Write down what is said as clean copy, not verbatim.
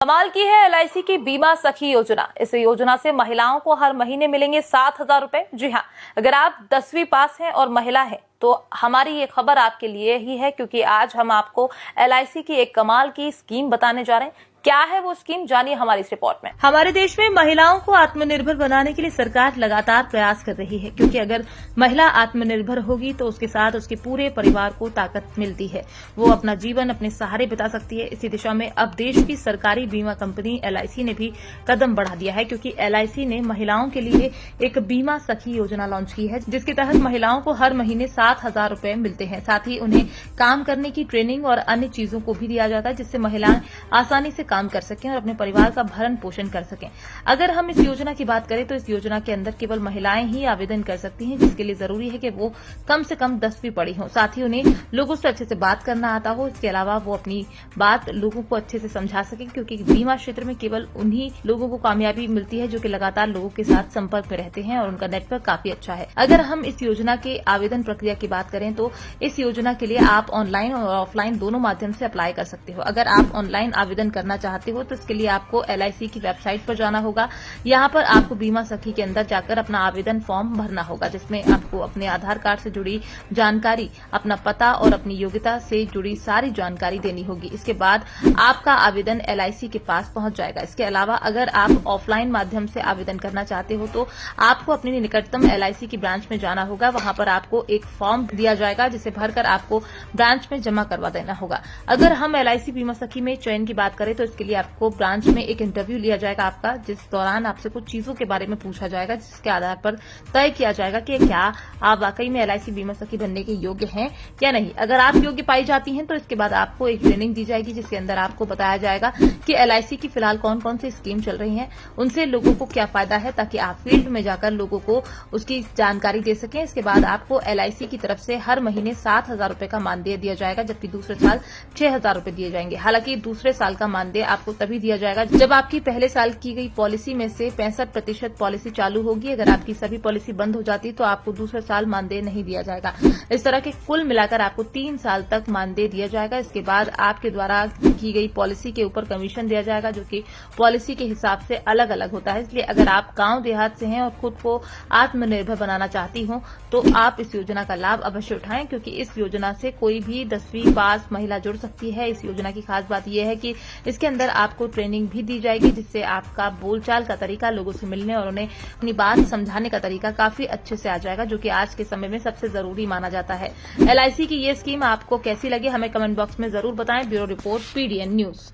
कमाल की है एलआईसी की बीमा सखी योजना। इस योजना से महिलाओं को हर महीने मिलेंगे 7,000 रुपए। जी हाँ, अगर आप 10वीं पास हैं और महिला हैं तो हमारी ये खबर आपके लिए ही है, क्योंकि आज हम आपको एलआईसी की एक कमाल की स्कीम बताने जा रहे हैं। क्या है वो स्कीम, जानिए हमारी इस रिपोर्ट में। हमारे देश में महिलाओं को आत्मनिर्भर बनाने के लिए सरकार लगातार प्रयास कर रही है, क्योंकि अगर महिला आत्मनिर्भर होगी तो उसके साथ उसके पूरे परिवार को ताकत मिलती है। वो अपना जीवन अपने सहारे बिता सकती है। इसी दिशा में अब देश की सरकारी बीमा कंपनी एलआईसी ने भी कदम बढ़ा दिया है, क्योंकि एलआईसी ने महिलाओं के लिए एक बीमा सखी योजना लॉन्च की है, जिसके तहत महिलाओं को हर महीने 7,000 रुपए मिलते हैं। साथ ही उन्हें काम करने की ट्रेनिंग और अन्य चीजों को भी दिया जाता है, जिससे महिलाएं आसानी से काम कर सकें और अपने परिवार का भरण पोषण कर सकें। अगर हम इस योजना की बात करें तो इस योजना के अंदर केवल महिलाएं ही आवेदन कर सकती हैं, जिसके लिए जरूरी है कि वो कम से कम 10वीं पढ़ी हो, साथ ही उन्हें लोगों से अच्छे से बात करना आता हो। इसके अलावा वो अपनी बात लोगों को अच्छे से समझा सकें, क्योंकि बीमा क्षेत्र में केवल उन्हीं लोगों को कामयाबी मिलती है जो कि लगातार लोगों के साथ संपर्क में रहते हैं और उनका नेटवर्क काफी अच्छा है। अगर हम इस योजना के आवेदन प्रक्रिया की बात करें तो इस योजना के लिए आप ऑनलाइन और ऑफलाइन दोनों माध्यम से अप्लाई कर सकते हो। अगर आप ऑनलाइन आवेदन करना चाहते हो तो इसके लिए आपको एलआईसी की वेबसाइट पर जाना होगा। यहां पर आपको बीमा सखी के अंदर जाकर अपना आवेदन फॉर्म भरना होगा, जिसमें आपको अपने आधार कार्ड से जुड़ी जानकारी, अपना पता और अपनी योग्यता से जुड़ी सारी जानकारी देनी होगी। इसके बाद आपका आवेदन एलआईसी के पास पहुंच जाएगा। इसके अलावा अगर आप ऑफलाइन माध्यम से आवेदन करना चाहते हो तो आपको अपनी निकटतम एलआईसी की ब्रांच में जाना होगा। वहां पर आपको एक फॉर्म दिया जाएगा, जिसे भरकर आपको ब्रांच में जमा करवा देना होगा। अगर हम एलआईसी बीमा सखी में चयन की बात करें तो इसके लिए आपको ब्रांच में एक इंटरव्यू लिया जाएगा आपका, जिस दौरान आपसे कुछ चीजों के बारे में पूछा जाएगा, जिसके आधार पर तय किया जाएगा कि क्या आप वाकई में एलआईसी बीमा सखी बनने के योग्य हैं या नहीं। अगर आप योग्य पाई जाती हैं तो इसके बाद आपको एक ट्रेनिंग दी जाएगी, जिसके अंदर आपको बताया जाएगा कि एलआईसी की फिलहाल कौन कौन सी स्कीम चल रही है, उनसे लोगों को क्या फायदा है, ताकि आप फील्ड में जाकर लोगों को उसकी जानकारी दे सकें। इसके बाद आपको एलआईसी की तरफ से हर महीने 7,000 रुपए का मानदेय दिया जाएगा, जबकि दूसरे साल 6,000 रुपए दिए जाएंगे। हालांकि दूसरे साल का मानदेय आपको तभी दिया जाएगा जब आपकी पहले साल की गई पॉलिसी में से 65% पॉलिसी चालू होगी। अगर आपकी सभी पॉलिसी बंद हो जाती तो आपको दूसरे साल मानदेय नहीं दिया जाएगा। इस तरह के कुल मिलाकर आपको 3 साल तक मानदेय दिया जाएगा। इसके बाद आपके द्वारा की गई पॉलिसी के ऊपर कमीशन दिया जाएगा, जो कि पॉलिसी के हिसाब से अलग अलग होता है। इसलिए अगर आप गांव देहात से हैं और खुद को आत्मनिर्भर बनाना चाहती हो तो आप इस योजना का लाभ अवश्य उठाएं, क्योंकि इस योजना से कोई भी 10वीं पास महिला जुड़ सकती है। इस योजना की खास बात यह है कि इसके अंदर आपको ट्रेनिंग भी दी जाएगी, जिससे आपका बोलचाल का तरीका, लोगों से मिलने और उन्हें अपनी बात समझाने का तरीका काफी अच्छे से आ जाएगा, जो कि आज के समय में सबसे जरूरी माना जाता है। एलआईसी की ये स्कीम आपको कैसी लगी, हमें कमेंट बॉक्स में जरूर बताएं। Bureau report, PDN news.